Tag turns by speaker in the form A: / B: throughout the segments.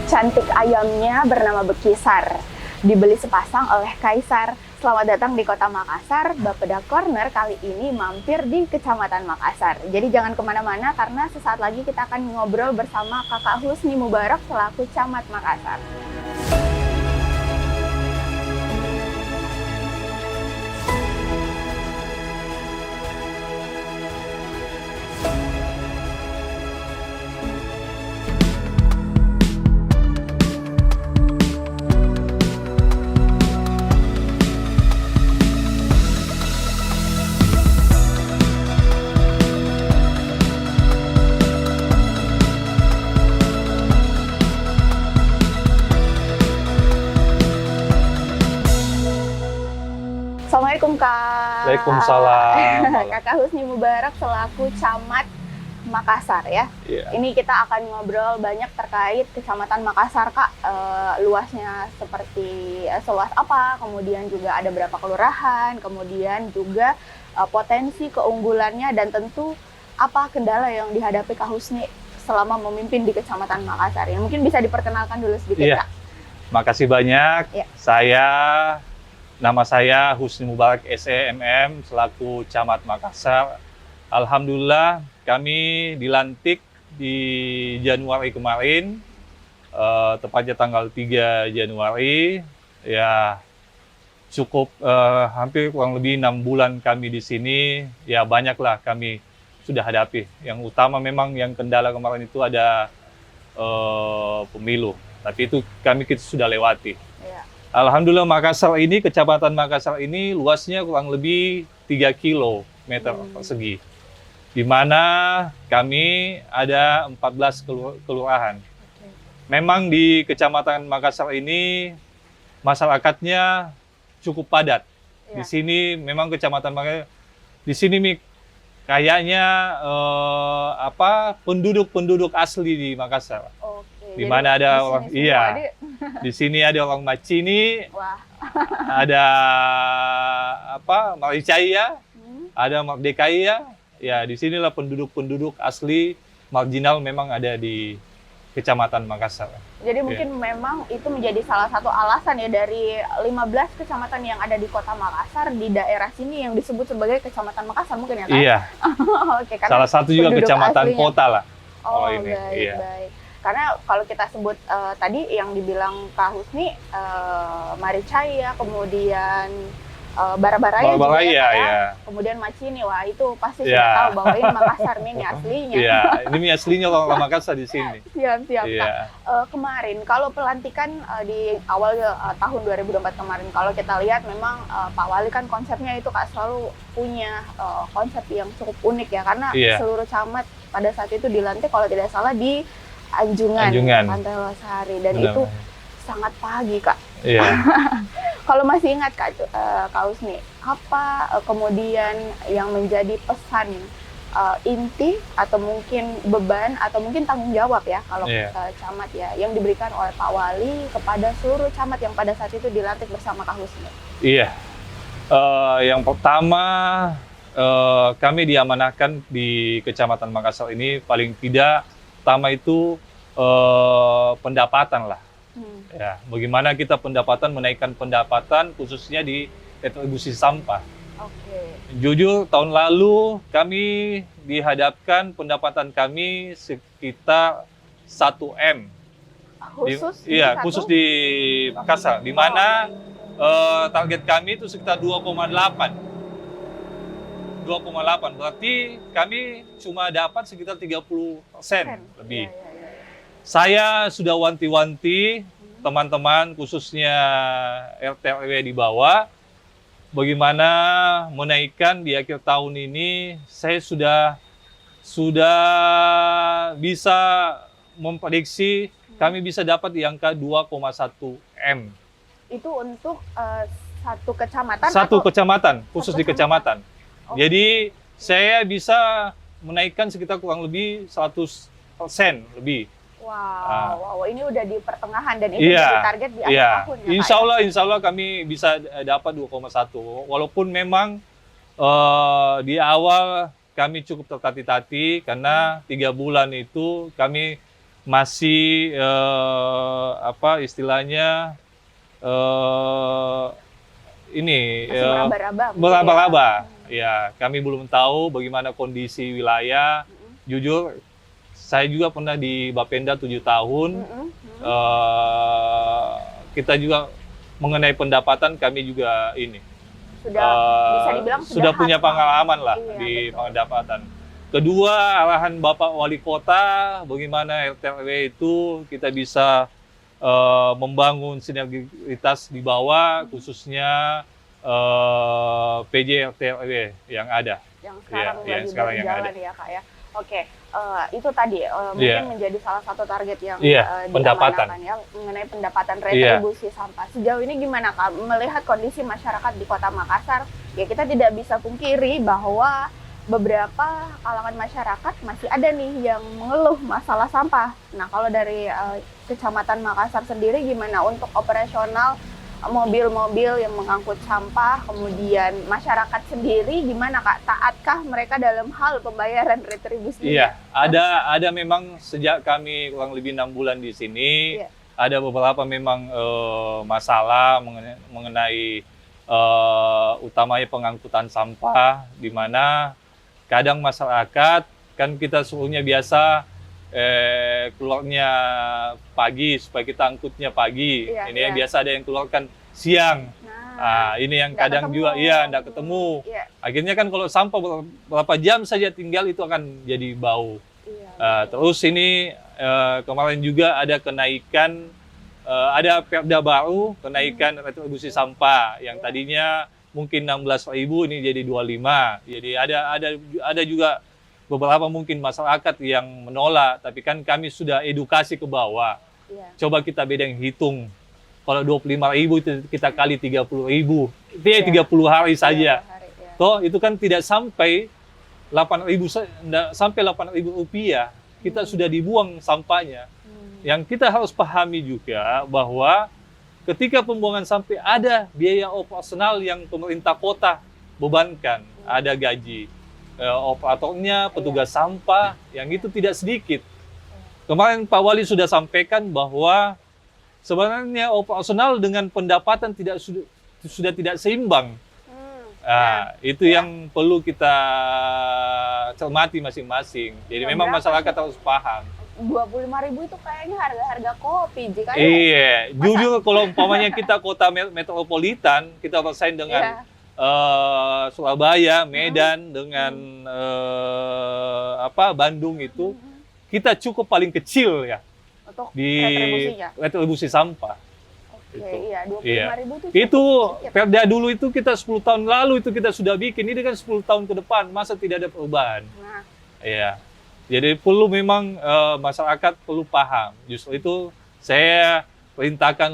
A: Cantik ayamnya bernama Bekisar, dibeli sepasang oleh Kaisar. Selamat datang di Kota Makassar. Bapeda Corner kali ini mampir di Kecamatan Makassar. Jadi jangan kemana-mana karena sesaat lagi kita akan ngobrol bersama Kakak Husni Mubarak selaku Camat Makassar. Assalamualaikum Kak.
B: Waalaikumsalam.
A: Kakak Husni Mubarak selaku Camat Makassar ya.
B: Yeah.
A: Ini kita akan ngobrol banyak terkait Kecamatan Makassar Kak. Luasnya seperti seluas apa, kemudian juga ada berapa kelurahan, kemudian juga potensi keunggulannya dan tentu apa kendala yang dihadapi Kak Husni selama memimpin di Kecamatan Makassar. Ya, mungkin bisa diperkenalkan dulu sedikit
B: Yeah.
A: Kak.
B: Makasih banyak.
A: Yeah.
B: Nama saya Husni Mubarak SEMM selaku Camat Makassar. Alhamdulillah kami dilantik di Januari kemarin, tepatnya tanggal 3 Januari. Ya cukup hampir kurang lebih 6 bulan kami di sini. Ya banyaklah kami sudah hadapi. Yang utama memang yang kendala kemarin itu ada pemilu. Tapi itu kita sudah lewati.
A: Yeah.
B: Alhamdulillah Kecamatan Makassar ini luasnya kurang lebih 3 kilometer persegi. Di mana kami ada 14 kelurahan.
A: Okay.
B: Memang di Kecamatan Makassar ini masyarakatnya cukup padat.
A: Yeah.
B: Di sini memang Kecamatan Makassar, di sini kayaknya penduduk asli di Makassar.
A: Oke.
B: Di mana ada orang,
A: iya.
B: Di sini ada orang Macini,
A: Wah.
B: ada Maricaya, ada Mardekaya. Ya, di sinilah penduduk asli marginal memang ada di Kecamatan Makassar.
A: Jadi mungkin memang itu menjadi salah satu alasan ya dari 15 kecamatan yang ada di Kota Makassar di daerah sini yang disebut sebagai Kecamatan Makassar mungkin ya Kak?
B: Iya.
A: Oke,
B: Salah satu juga kecamatan
A: aslinya.
B: kota lah.
A: Oh,
B: ini.
A: baik,
B: Iya.
A: baik. Karena kalau kita sebut tadi yang dibilang Kak Husni, Maricaya, kemudian Barabaraya juga
B: Barabaraya, ya.
A: Kemudian Macini, wah itu pasti
B: Ya.
A: sudah tahu bahwa ini Makassar, ini aslinya.
B: Iya, ini mie aslinya orang Makassar di sini.
A: Siap,
B: Iya.
A: Kak. Kemarin, kalau pelantikan di awal tahun 2024 kemarin, kalau kita lihat memang Pak Wali kan konsepnya itu Kak selalu punya konsep yang cukup unik ya, karena seluruh camat pada saat itu dilantik kalau tidak salah di Anjungan. Pantai Losari, dan
B: Benar.
A: itu sangat pagi Kak.
B: Iya.
A: Kalau masih ingat Kak Husni, apa kemudian yang menjadi pesan inti atau mungkin beban atau mungkin tanggung jawab ya kalau camat ya yang diberikan oleh Pak Wali kepada seluruh camat yang pada saat itu dilantik bersama Kak Husni?
B: Iya. Yang pertama kami diamanahkan di Kecamatan Makassar ini paling tidak pertama itu pendapatan lah. Ya, bagaimana kita menaikkan pendapatan khususnya di retribusi sampah.
A: Oke.
B: Jujur tahun lalu kami dihadapkan pendapatan kami sekitar 1 M. Khusus di Makassar, di mana target kami itu sekitar 2,8. Berarti kami cuma dapat sekitar 30% lebih.
A: Ya.
B: Saya sudah wanti-wanti teman-teman khususnya RT RW di bawah bagaimana menaikkan di akhir tahun ini. Saya sudah bisa memprediksi kami bisa dapat di angka 2,1 M.
A: Itu untuk satu kecamatan?
B: Satu kecamatan, khusus di kecamatan.
A: Okay.
B: Jadi saya bisa menaikkan sekitar kurang lebih 100% lebih.
A: Wow, ini udah di pertengahan dan itu jadi target di akhir tahun ya?
B: Insya Allah kami bisa dapat 2,1. Walaupun memang di awal kami cukup tertati-tati karena 3 bulan itu kami masih apa istilahnya ini
A: Masih meraba-raba mungkin
B: meraba-raba.
A: ya.
B: Ya, kami belum tahu bagaimana kondisi wilayah. Jujur, saya juga pernah di Bapenda 7 tahun. Kita juga mengenai pendapatan kami juga ini
A: Sudah bisa dibilang
B: sudah punya
A: hafal.
B: pengalaman lah
A: Iya,
B: di
A: betul.
B: pendapatan. Kedua, arahan Bapak Wali Kota bagaimana RT RW itu kita bisa membangun sinergitas di bawah, khususnya PJ RT RW yang ada.
A: Yang sekarang
B: Iya, yang
A: lagi
B: sekarang yang
A: berjalan ya Kak ya. Oke, itu tadi mungkin
B: Iya.
A: menjadi salah satu target yang
B: Iya, pendapatan.
A: diamanahkan ya mengenai pendapatan retribusi sampah. Sejauh ini gimana Kak melihat kondisi masyarakat di Kota Makassar? Ya kita tidak bisa pungkiri bahwa beberapa kalangan masyarakat masih ada nih yang mengeluh masalah sampah. Nah, kalau dari Kecamatan Makassar sendiri gimana untuk operasional mobil-mobil yang mengangkut sampah, kemudian masyarakat sendiri gimana Kak? Taatkah mereka dalam hal pembayaran retribusi?
B: Iya, ada memang sejak kami kurang lebih 6 bulan di sini,
A: Iya.
B: ada beberapa memang masalah mengenai utamanya pengangkutan sampah, di mana kadang masyarakat kan kita suruhnya biasa keluarnya pagi supaya kita angkutnya pagi.
A: Iya,
B: Ini
A: iya.
B: yang biasa ada yang keluarkan siang.
A: Nah,
B: Ini yang
A: nggak
B: kadang
A: ketemu.
B: juga iya nggak ketemu.
A: Iya,
B: Akhirnya kan kalau sampah berapa jam saja tinggal itu akan jadi bau.
A: iya.
B: Terus ini kemarin juga ada kenaikan, ada perda baru kenaikan retribusi sampah yang tadinya mungkin 16.000 ini jadi 25. Jadi ada juga beberapa mungkin masyarakat yang menolak, tapi kan kami sudah edukasi ke bawah.
A: Iya.
B: Coba kita bedeng hitung. Kalau 25.000 itu kita kali 30.000. Itu ya
A: Iya.
B: 30 hari
A: Iya,
B: saja.
A: hari, iya.
B: Toh itu kan tidak sampai 8.000 nggak sampai 8.000 rupiah kita sudah dibuang sampahnya. Yang kita harus pahami juga bahwa ketika pembuangan sampah ada biaya operasional yang pemerintah kota bebankan, ada gaji operatornya, petugas sampah, yang itu tidak sedikit. Kemarin Pak Wali sudah sampaikan bahwa sebenarnya operasional dengan pendapatan sudah tidak seimbang. Itu yang perlu kita cermati masing-masing. Jadi memang
A: Berapa
B: masyarakat
A: sih?
B: harus paham.
A: 25.000 itu kayaknya harga-harga kopi. Jika
B: Iya, jujur kalau umpamanya kita kota metropolitan, kita bersaing dengan Surabaya, Medan, dengan Bandung itu, kita cukup paling kecil ya
A: untuk
B: di
A: retribusinya.
B: retribusi sampah.
A: Oke,
B: Itu.
A: iya,
B: Iya.
A: 25.000 itu
B: Itu
A: cukup sedikit.
B: perda dulu itu kita 10 tahun lalu itu kita sudah bikin, ini kan 10 tahun ke depan, masa tidak ada perubahan?
A: Nah,
B: Iya. Jadi perlu memang masyarakat perlu paham. Justru itu saya perintahkan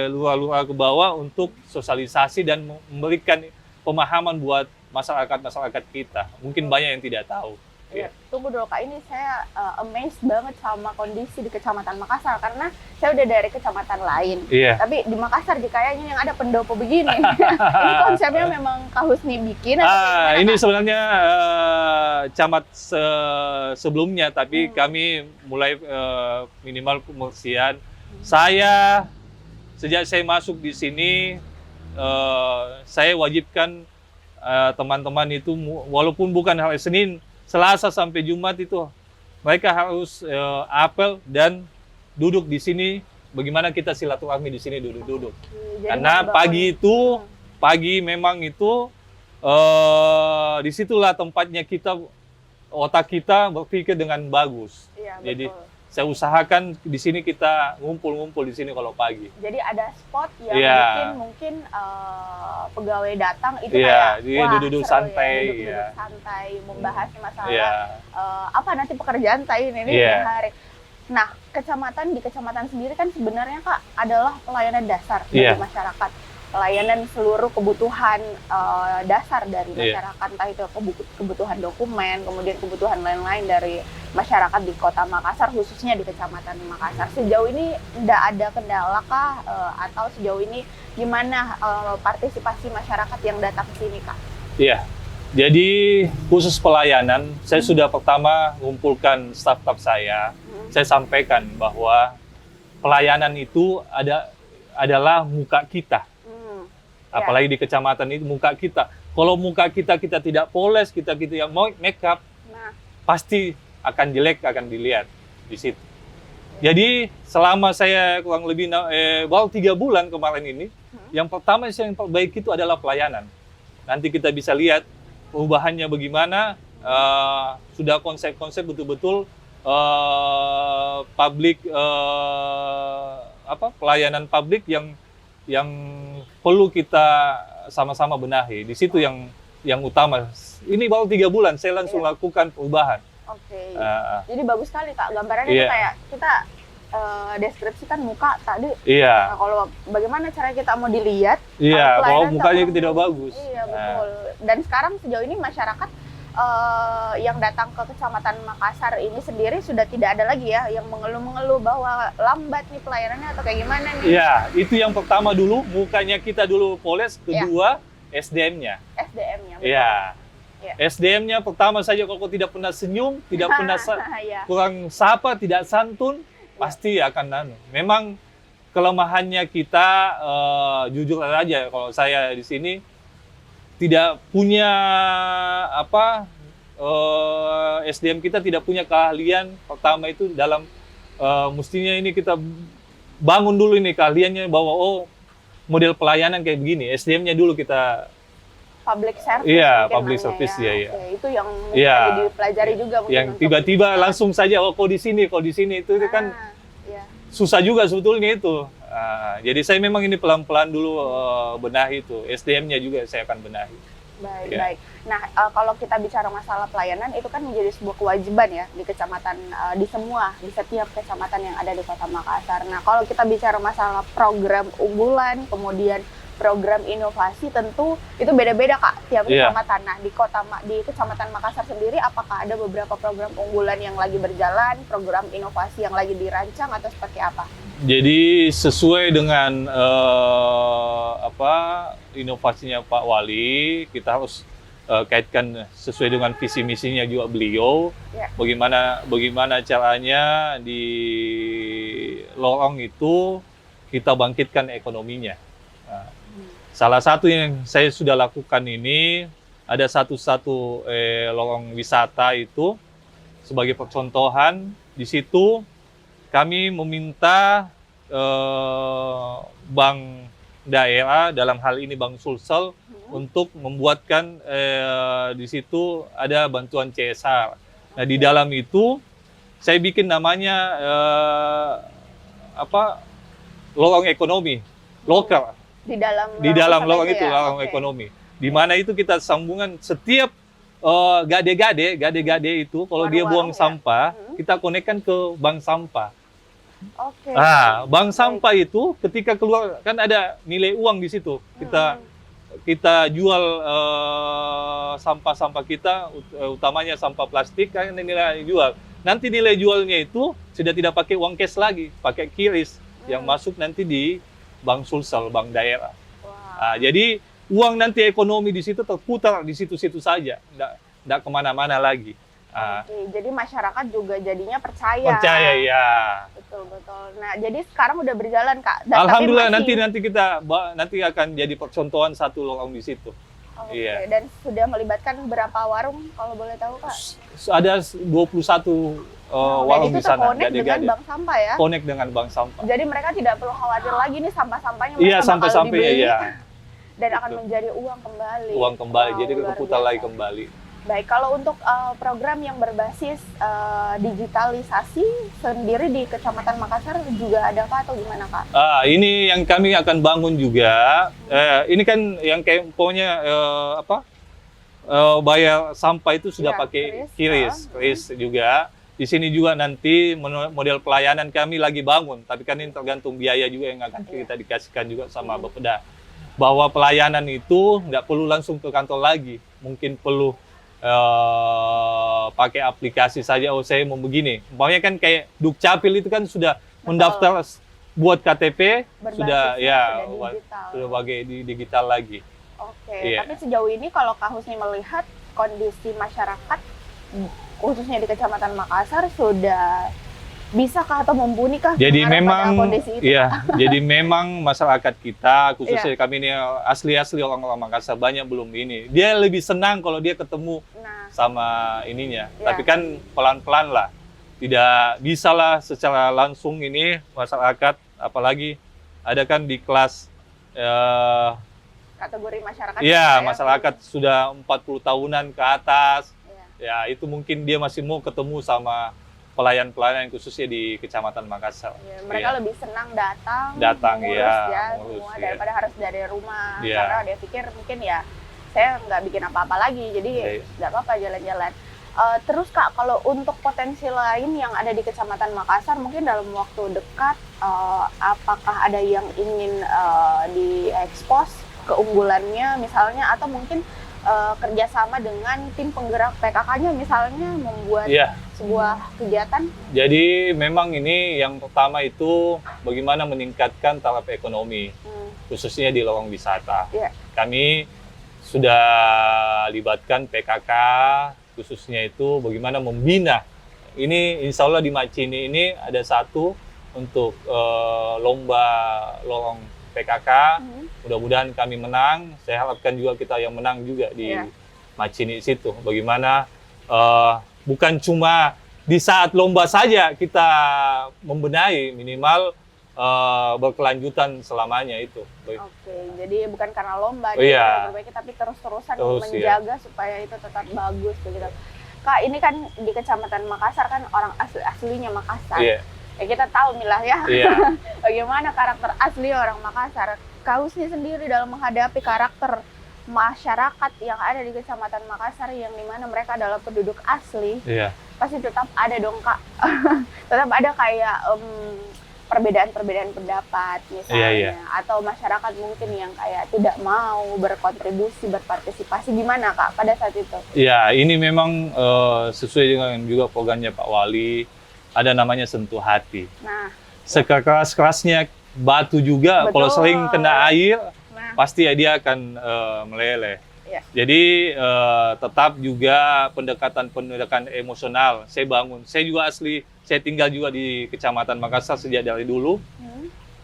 B: lurah-lurah ke bawah untuk sosialisasi dan memberikan pemahaman buat masyarakat kita. Mungkin banyak yang tidak tahu.
A: iya, tunggu dulu Kak, ini saya amazed banget sama kondisi di Kecamatan Makassar karena saya udah dari kecamatan lain.
B: Iya.
A: Tapi di Makassar kayaknya yang ada pendopo begini. Ini konsepnya memang Kak Husni bikin atau gimana,
B: Ini
A: Kak?
B: sebenarnya camat sebelumnya, tapi kami mulai minimal pembersihan. Sejak saya masuk di sini, saya wajibkan teman-teman itu, walaupun bukan hari Senin, Selasa sampai Jumat itu, mereka harus apel dan duduk di sini. Bagaimana kita silaturahmi di sini duduk-duduk.
A: Jadi
B: Karena
A: membangun-
B: pagi memang itu disitulah tempatnya otak kita berpikir dengan bagus.
A: Iya,
B: Jadi
A: betul.
B: saya usahakan di sini kita ngumpul-ngumpul di sini kalau pagi.
A: Jadi ada spot yang
B: Iya.
A: mungkin pegawai datang itu
B: Iya,
A: kayak
B: dia
A: wah,
B: duduk-duduk
A: seru
B: santai,
A: ya, duduk-duduk
B: iya.
A: santai membahas masalah
B: Iya.
A: apa nanti pekerjaan ini
B: Iya.
A: di hari. Nah, di kecamatan sendiri kan sebenarnya Kak adalah pelayanan dasar
B: Iya.
A: dari masyarakat. Pelayanan seluruh kebutuhan dasar dari
B: Iya.
A: masyarakat, entah itu kebutuhan dokumen, kemudian kebutuhan lain-lain dari masyarakat di Kota Makassar, khususnya di Kecamatan Makassar. Sejauh ini tidak ada kendala kah atau sejauh ini gimana partisipasi masyarakat yang datang ke sini Kak?
B: Iya. Jadi khusus pelayanan, saya sudah pertama mengumpulkan staf-staf saya. Saya sampaikan bahwa pelayanan itu adalah muka kita.
A: Ya.
B: Apalagi di kecamatan itu muka kita. Kalau muka kita tidak poles, kita yang mau make up,
A: Nah,
B: pasti akan jelek, akan dilihat di situ. Jadi selama saya kurang lebih baru 3 bulan kemarin ini, yang pertama yang terbaik itu adalah pelayanan. Nanti kita bisa lihat perubahannya bagaimana, sudah konsep-konsep betul-betul publik, pelayanan publik yang perlu kita sama-sama benahi. Di situ yang utama. Ini baru 3 bulan saya langsung lakukan perubahan.
A: Oke. Jadi bagus sekali Kak, gambarannya
B: Iya.
A: tuh kayak kita deskripsikan muka tadi.
B: Iya.
A: Nah, kalau bagaimana cara kita mau dilihat?
B: Iya,
A: kalau
B: kalau
A: pelayanan
B: mukanya
A: tak
B: tidak bagus.
A: Iya, betul. Dan sekarang sejauh ini masyarakat yang datang ke Kecamatan Makassar ini sendiri sudah tidak ada lagi ya yang mengeluh-mengeluh bahwa lambat nih pelayanannya atau kayak gimana nih?
B: Iya, itu yang pertama dulu, mukanya kita dulu poles, kedua SDM-nya.
A: SDM-nya. betul.
B: Iya.
A: Iya.
B: SDM-nya pertama saja kalau tidak pernah senyum, tidak pernah
A: Iya.
B: kurang sapa, tidak santun, pasti akan Memang kelemahannya kita, jujur aja kalau saya di sini tidak punya SDM kita tidak punya keahlian. Pertama itu dalam mestinya ini kita bangun dulu ini keahliannya bahwa model pelayanan kayak begini. SDM-nya dulu kita
A: Public service.
B: Iya,
A: mungkin
B: public
A: namanya
B: service,
A: ya.
B: iya.
A: Oke, itu yang mungkin
B: Iya.
A: jadi dipelajari juga mungkin
B: yang
A: untuk-
B: tiba-tiba langsung saja kok di sini itu kan
A: iya.
B: susah juga sebetulnya itu. Jadi saya memang ini pelan-pelan dulu benahi itu. SDM-nya juga saya akan benahi.
A: Baik,
B: Iya.
A: baik. Nah, kalau kita bicara masalah pelayanan itu kan menjadi sebuah kewajiban ya di kecamatan, di setiap kecamatan yang ada di Kota Makassar. Nah, kalau kita bicara masalah program unggulan, kemudian program inovasi, tentu itu beda-beda Kak tiap
B: Iya.
A: kecamatan. Nah, di Kecamatan Makassar sendiri apakah ada beberapa program unggulan yang lagi berjalan, program inovasi yang lagi dirancang atau seperti apa?
B: Jadi sesuai dengan inovasinya Pak Wali, kita harus kaitkan sesuai dengan visi misinya juga beliau.
A: Ya.
B: Bagaimana caranya di lorong itu kita bangkitkan ekonominya. Nah, salah satu yang saya sudah lakukan ini ada satu lorong wisata itu sebagai percontohan. Di situ kami meminta bank daerah, dalam hal ini Bank Sulsel, untuk membuatkan di situ ada bantuan CSR. Nah, di dalam itu saya bikin namanya lorong ekonomi lokal.
A: Di dalam
B: lorong
A: wisata
B: itu
A: ya?
B: lorong
A: Oke.
B: ekonomi. Di mana itu kita sambungan setiap gade-gade itu kalau dia buang
A: Warung-warung ya?
B: sampah, kita konekkan ke bank sampah.
A: Oke.
B: Bank sampah itu ketika keluar kan ada nilai uang di situ. Kita jual sampah-sampah kita, utamanya sampah plastik, kan nilai jual. Nanti nilai jualnya itu sudah tidak pakai uang cash lagi, pakai QRIS yang masuk nanti di Bank Sulsel, bank daerah.
A: Wah.
B: Jadi uang nanti ekonomi di situ terputar di situ-situ saja, tidak kemana-mana lagi.
A: Oke, jadi masyarakat juga jadinya percaya.
B: Percaya ya.
A: Betul. Nah, jadi sekarang udah berjalan Kak.
B: Alhamdulillah
A: tapi masih-
B: nanti akan jadi percontohan satu lorong di situ.
A: Oke,
B: Iya.
A: dan sudah melibatkan berapa warung kalau boleh tahu Kak?
B: Ada 21
A: Dan
B: warung
A: itu
B: di sana,
A: terkonek dengan
B: gade-gade.
A: bank sampah ya.
B: Connect dengan bank sampah.
A: Jadi mereka tidak perlu khawatir lagi nih sampah-sampahnya
B: Iya,
A: mereka bakal
B: sampai-sampainya
A: dibeli
B: ya.
A: dan akan
B: Betul.
A: menjadi uang kembali.
B: Uang kembali,
A: Wow,
B: jadi
A: luar
B: keputar
A: biasa.
B: lagi kembali.
A: Baik, kalau untuk program yang berbasis digitalisasi sendiri di Kecamatan Makassar juga ada Kak atau gimana Kak?
B: Ini yang kami akan bangun juga. Ini kan yang kayak pokoknya bayar sampah itu sudah
A: Iya,
B: pakai
A: QRIS.
B: QRIS juga. Di sini juga nanti model pelayanan kami lagi bangun, tapi kan ini tergantung biaya juga yang akan kita dikasihkan juga sama Bapeda. Bahwa pelayanan itu nggak perlu langsung ke kantor lagi, mungkin perlu pakai aplikasi saja. Oh, saya mau begini. Umpamanya kan kayak Dukcapil itu kan sudah mendaftar buat KTP,
A: Berbasisnya
B: sudah
A: digital.
B: sudah bagai di digital lagi.
A: Oke,
B: Iya.
A: tapi sejauh ini kalau Kak Husni melihat kondisi masyarakat khususnya di Kecamatan Makassar sudah bisakah atau mumpuni kah
B: Jadi
A: mengarah pada
B: memang,
A: kondisi itu?
B: iya, jadi memang masyarakat kita, khususnya
A: Iya.
B: kami ini asli orang-orang Makassar banyak belum ini. Dia lebih senang kalau dia ketemu
A: Nah,
B: sama ininya.
A: Iya.
B: Tapi kan pelan-pelan lah. Tidak bisa lah secara langsung ini masyarakat, apalagi ada kan di kelas,
A: kategori masyarakat.
B: iya,
A: yang
B: masyarakat sudah 40 tahunan ke atas.
A: Iya.
B: Ya, itu mungkin dia masih mau ketemu sama pelayan-pelayan khususnya di Kecamatan Makassar.
A: Iya, mereka
B: Iya.
A: lebih senang datang,
B: Datang,
A: mengurus
B: iya,
A: ya
B: mengurus,
A: semua
B: iya.
A: daripada harus dari rumah.
B: Iya.
A: Karena dia pikir mungkin ya saya nggak bikin apa-apa lagi, jadi
B: Iya.
A: nggak apa-apa jalan-jalan. Terus Kak, kalau untuk potensi lain yang ada di Kecamatan Makassar, mungkin dalam waktu dekat, apakah ada yang ingin diekspos keunggulannya misalnya, atau mungkin kerjasama dengan tim penggerak PKK-nya misalnya membuat
B: Iya.
A: sebuah kegiatan?
B: Jadi memang ini yang pertama itu bagaimana meningkatkan taraf ekonomi, khususnya di lorong wisata.
A: Iya.
B: Kami sudah libatkan PKK, khususnya itu bagaimana membina. Ini insya Allah di Macini ini ada satu untuk lomba lorong PKK. Mudah-mudahan kami menang. Saya harapkan juga kita yang menang juga di
A: Iya.
B: Macini situ. Bagaimana bukan cuma di saat lomba saja kita membenahi, minimal berkelanjutan selamanya itu.
A: Oke, jadi bukan karena lomba
B: Oh, iya.
A: diperbaiki, tapi terus-terusan
B: Terus,
A: menjaga supaya itu tetap bagus begitu. Kak, ini kan di Kecamatan Makassar kan orang aslinya Makassar.
B: Iya,
A: Ya kita tahu nih lah ya,
B: iya,
A: bagaimana karakter asli orang Makassar. Kausnya sendiri dalam menghadapi karakter masyarakat yang ada di Kecamatan Makassar yang dimana mereka adalah penduduk asli,
B: iya.
A: pasti tetap ada dong Kak. Tetap ada kayak perbedaan-perbedaan pendapat misalnya,
B: Iya, iya.
A: atau masyarakat mungkin yang kayak tidak mau berkontribusi, berpartisipasi. Gimana Kak pada saat itu?
B: Ya, ini memang sesuai dengan juga programnya Pak Wali, ada namanya sentuh hati.
A: Nah,
B: Sekeras-kerasnya batu juga, kalau
A: Betul.
B: sering kena air,
A: nah,
B: pasti ya dia akan meleleh.
A: Iya.
B: Jadi tetap juga pendekatan emosional saya bangun. Saya juga asli, saya tinggal juga di Kecamatan Makassar sejak dari dulu.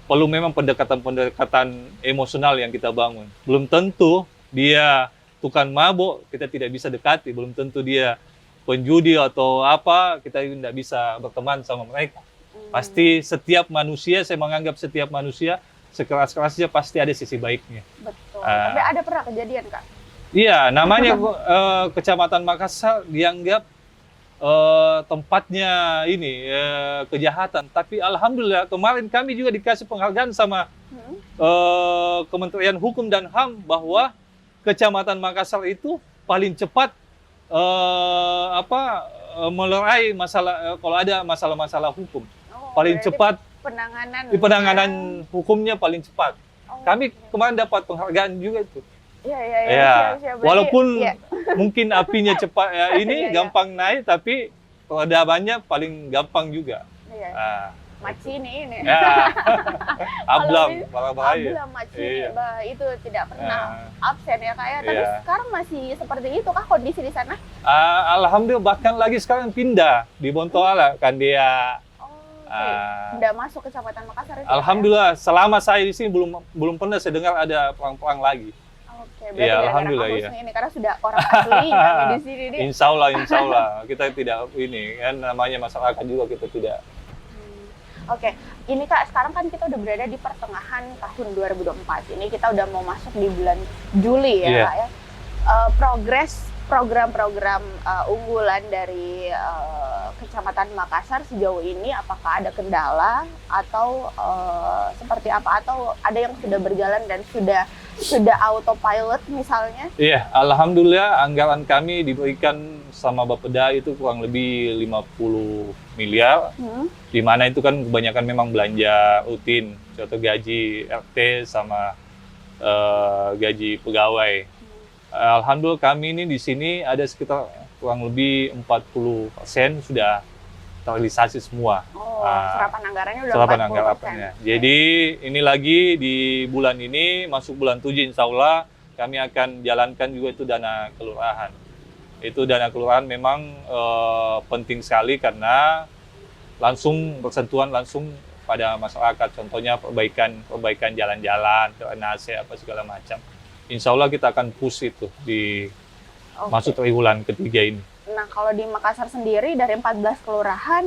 B: Perlu memang pendekatan emosional yang kita bangun. Belum tentu dia tukang mabuk, kita tidak bisa dekati. Belum tentu dia penjudi atau apa, kita tidak bisa berteman sama mereka. Pasti setiap manusia, saya menganggap setiap manusia sekeras-kerasnya pasti ada sisi baiknya.
A: betul.
B: Ah.
A: Tapi ada pernah kejadian Kak?
B: Iya, namanya Kecamatan Makassar dianggap tempatnya ini kejahatan. Tapi alhamdulillah kemarin kami juga dikasih penghargaan sama Kementerian Hukum dan HAM bahwa Kecamatan Makassar itu paling cepat melerai masalah kalau ada masalah-masalah hukum.
A: Oh,
B: Paling
A: berarti
B: cepat
A: penanganan.
B: di penanganan hukumnya paling cepat.
A: Oh,
B: Kami
A: oke.
B: kemarin dapat penghargaan juga itu.
A: Iya,
B: Ya,
A: siap-siap. Berarti,
B: walaupun
A: iya.
B: mungkin apinya cepat
A: Iya,
B: ini
A: iya.
B: gampang naik, tapi peradabannya paling gampang juga.
A: Iya.
B: Ah,
A: Macini ini.
B: ya, ablam,
A: Kalau
B: parah bahaya.
A: Ablam Macini,
B: Iya.
A: itu tidak pernah
B: Ah,
A: absen ya Kak ya. Tapi
B: Iya.
A: sekarang masih seperti itu kah kondisi di sana?
B: Alhamdulillah bahkan lagi sekarang pindah di Bontoala kan dia.
A: Oh, oke.
B: Ah.
A: Tidak masuk Kecamatan Makassar itu.
B: Alhamdulillah selama saya di sini belum pernah saya dengar ada perang-perang lagi.
A: Oke, berarti
B: Iya,
A: gara-gara
B: alhamdulillah,
A: kampus
B: iya.
A: ini karena sudah orang asli kami di sini nih.
B: Insya Allah kita tidak ini kan namanya masyarakat juga kita tidak.
A: Oke, ini Kak, sekarang kan kita udah berada di pertengahan tahun 2024. Ini kita udah mau masuk di bulan Juli ya,
B: Iya.
A: Kak ya. Progres program-program unggulan dari Kecamatan Makassar sejauh ini, apakah ada kendala atau seperti apa, atau ada yang sudah berjalan dan sudah autopilot misalnya?
B: Iya, alhamdulillah anggaran kami diberikan sama Bapeda itu kurang lebih 50 miliar. Di mana itu kan kebanyakan memang belanja rutin, contoh gaji RT sama gaji pegawai. Alhamdulillah kami ini di sini ada sekitar kurang lebih 40% sudah terrealisasi semua.
A: Oh,
B: Ah,
A: serapan anggarannya udah
B: Serapan
A: 40%.
B: anggarannya. Jadi ini lagi di bulan ini masuk bulan 7 insya Allah kami akan jalankan juga itu dana kelurahan. Itu dana kelurahan memang penting sekali karena langsung bersentuhan langsung pada masyarakat. Contohnya perbaikan jalan-jalan, drainase apa segala macam. Insya Allah kita akan push itu di masuk triwulan ketiga ini.
A: Nah, kalau di Makassar sendiri dari 14 kelurahan,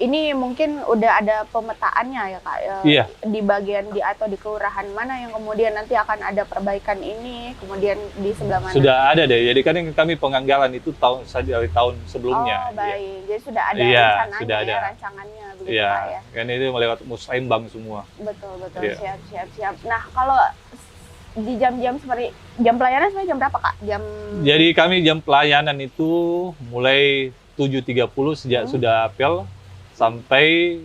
A: ini mungkin udah ada pemetaannya ya Kak?
B: Iya.
A: Di bagian atau di kelurahan mana yang kemudian nanti akan ada perbaikan ini, kemudian di sebelah mana?
B: Sudah ada deh, jadi kan kami penganggaran itu dari tahun sebelumnya.
A: Oh baik, jadi sudah ada
B: Iya,
A: rencananya
B: sudah ada.
A: rancangannya begitu
B: Iya,
A: Pak ya?
B: kan itu melewat musrembang semua.
A: Betul,
B: Iya.
A: siap. Nah, kalau di jam-jam seperti jam pelayanan sebenarnya jam berapa Kak?
B: Jadi kami jam pelayanan itu mulai 7.30 sejak sudah apel sampai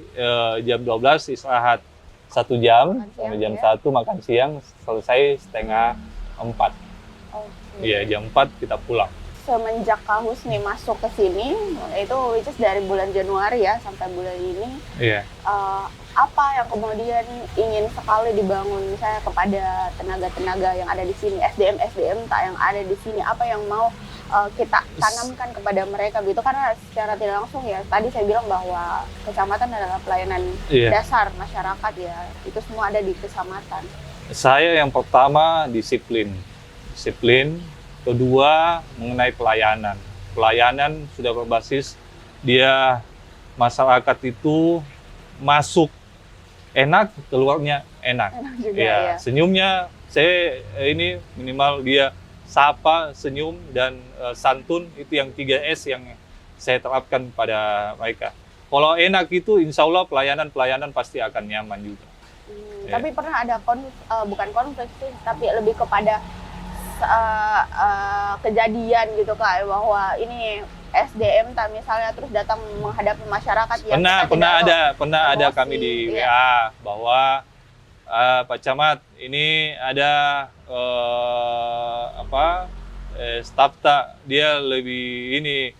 B: jam 12 istirahat 1 jam,
A: Makan siang,
B: sampai jam
A: ya.
B: 1 makan siang, selesai setengah 4.
A: Oke.
B: Iya, jam 4 kita pulang.
A: Semenjak Kak Husni masuk ke sini, itu which is dari bulan Januari ya sampai bulan ini,
B: Iya.
A: apa yang kemudian ingin sekali dibangun misalnya kepada tenaga-tenaga yang ada di sini, SDM yang ada di sini, apa yang mau kita tanamkan kepada mereka gitu, karena secara tidak langsung ya tadi saya bilang bahwa kecamatan adalah pelayanan
B: Iya.
A: dasar masyarakat ya, itu semua ada di kecamatan.
B: Saya yang pertama disiplin. Kedua mengenai pelayanan. Pelayanan sudah berbasis dia masyarakat itu masuk enak, keluarnya enak.
A: Enak juga
B: Ya,
A: ya.
B: senyumnya saya ini minimal dia sapa, senyum dan santun, itu yang 3S yang saya terapkan pada mereka. Kalau enak itu insya Allah pelayanan pasti akan nyaman juga. Ya.
A: Tapi pernah ada bukan konflik sih, tapi lebih kepada kejadian gitu Kak, bahwa ini SDM misalnya terus datang menghadapi masyarakat yang
B: Pernah ada
A: emosi,
B: kami di
A: iya.
B: WA bahwa Pak Camat ini ada staf dia lebih ini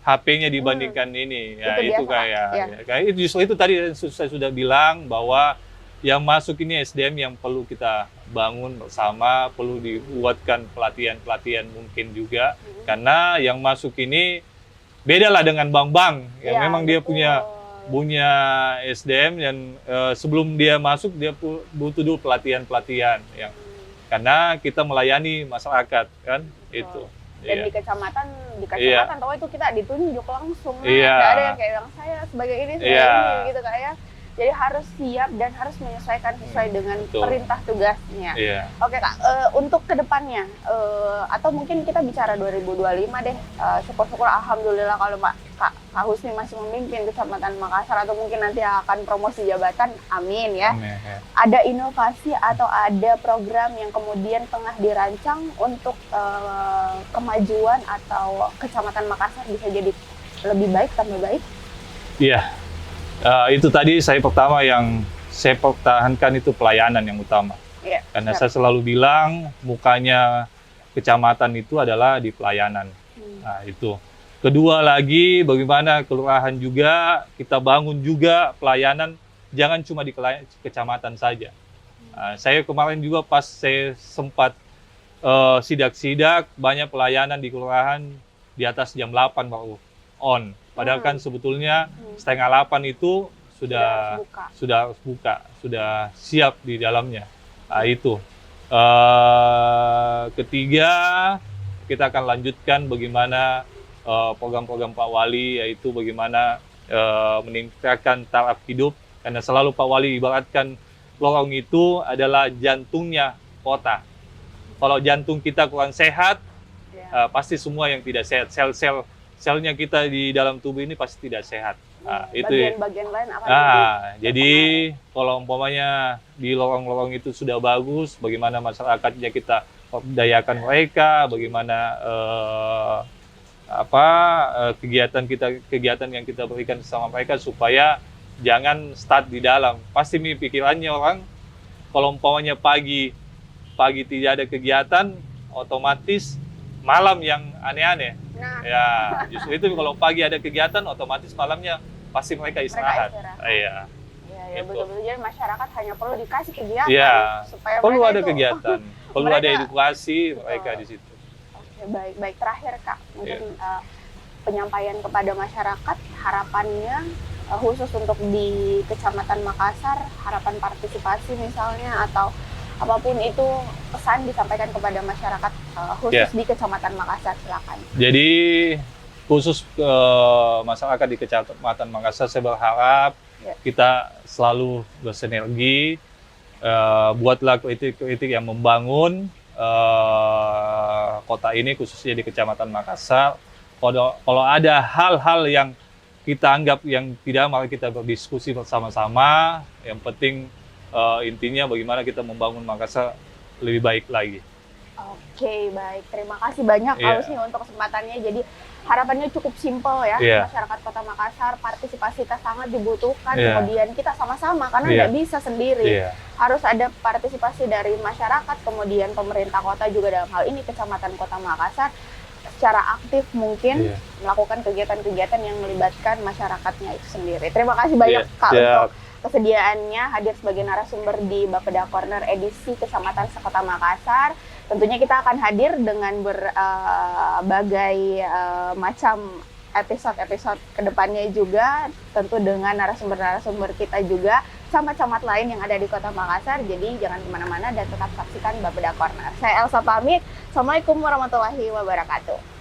B: HP-nya dibandingkan ini ya
A: Itu
B: itu
A: biasa, Kak.
B: kayak
A: Ya.
B: kayak itu justru itu tadi saya sudah bilang bahwa yang masuk ini SDM yang perlu kita bangun bersama, perlu dibuatkan pelatihan mungkin juga karena yang masuk ini beda lah dengan bank-bank yang
A: Ya,
B: memang dia
A: betul.
B: punya SDM dan sebelum dia masuk dia butuh dulu pelatihan yang karena kita melayani masyarakat kan itu.
A: Dan
B: Iya.
A: di kecamatan
B: Iya.
A: tahu itu kita ditunjuk langsung.
B: Iya.
A: Nggak ada yang kayak bilang saya sebagai ini
B: Iya.
A: gitu Kak ya. Jadi harus siap dan harus menyesuaikan sesuai dengan
B: betul.
A: perintah tugasnya.
B: Iya.
A: Oke Kak, untuk kedepannya atau mungkin kita bicara 2025 deh. Syukur-syukur alhamdulillah kalau Kak Husni masih memimpin Kecamatan Makassar atau mungkin nanti akan promosi jabatan, amin ya.
B: Amin, ya.
A: Ada inovasi atau ada program yang kemudian tengah dirancang untuk kemajuan atau Kecamatan Makassar bisa jadi lebih baik, tambah baik?
B: Iya. Itu tadi pertama yang saya pertahankan itu pelayanan yang utama.
A: Iya.
B: Karena
A: siap.
B: saya selalu bilang mukanya kecamatan itu adalah di pelayanan. Nah, itu. Kedua lagi bagaimana kelurahan juga kita bangun juga pelayanan jangan cuma di kecamatan saja. Saya kemarin juga pas saya sempat sidak-sidak banyak pelayanan di kelurahan di atas jam 8 baru on. Padahal kan sebetulnya setengah 8 itu sudah harus buka, sudah siap di dalamnya. Nah, itu. Ketiga, kita akan lanjutkan bagaimana program-program Pak Wali, yaitu bagaimana meningkatkan taraf hidup. Karena selalu Pak Wali ibaratkan lorong itu adalah jantungnya kota. Kalau jantung kita kurang sehat, pasti semua yang tidak sehat, selnya kita di dalam tubuh ini pasti tidak sehat. Nah, itu
A: bagian-bagian lain akan
B: jadi kalau umpamanya di lorong-lorong itu sudah bagus, bagaimana masyarakatnya kita berdayakan mereka, bagaimana kegiatan yang kita berikan sama mereka supaya jangan start di dalam. Pasti pikirannya orang kalau umpamanya pagi tidak ada kegiatan, otomatis malam yang aneh-aneh.
A: Nah,
B: Ya, justru itu kalau pagi ada kegiatan, otomatis malamnya pasti mereka istirahat. Iya.
A: ya
B: Gitu.
A: betul-betul. Jadi masyarakat hanya perlu dikasih kegiatan
B: Iya.
A: supaya
B: Perlu
A: mereka
B: ada
A: itu,
B: kegiatan, perlu ada
A: mereka-
B: edukasi mereka di situ.
A: Oke, baik baik. Terakhir Kak, mungkin penyampaian kepada masyarakat, harapannya khusus untuk di Kecamatan Makassar, harapan partisipasi misalnya atau apapun itu, pesan disampaikan kepada masyarakat khusus di Kecamatan Makassar, silakan.
B: Jadi khusus masyarakat di Kecamatan Makassar, saya berharap kita selalu bersinergi, buatlah kritik-kritik yang membangun kota ini, khususnya di Kecamatan Makassar. Kalau ada hal-hal yang kita anggap yang tidak, mari kita berdiskusi bersama-sama. Yang penting intinya bagaimana kita membangun Makassar lebih baik lagi.
A: Oke, baik. Terima kasih banyak Kak Husni untuk kesempatannya. Jadi harapannya cukup simpel ya. Masyarakat Kota Makassar, partisipasi kita sangat dibutuhkan. Kemudian kita sama-sama, karena nggak bisa sendiri. Harus ada partisipasi dari masyarakat, kemudian pemerintah kota juga dalam hal ini Kecamatan Kota Makassar secara aktif mungkin melakukan kegiatan-kegiatan yang melibatkan masyarakatnya itu sendiri. Terima kasih banyak Kak untuk kesediaannya hadir sebagai narasumber di Bapeda Corner edisi Kecamatan Sekota Makassar. Tentunya kita akan hadir dengan berbagai macam episode-episode kedepannya juga, tentu dengan narasumber-narasumber kita juga, camat-camat lain yang ada di Kota Makassar. Jadi jangan kemana-mana dan tetap saksikan Bapeda Corner. Saya Elsa pamit. Assalamualaikum warahmatullahi wabarakatuh.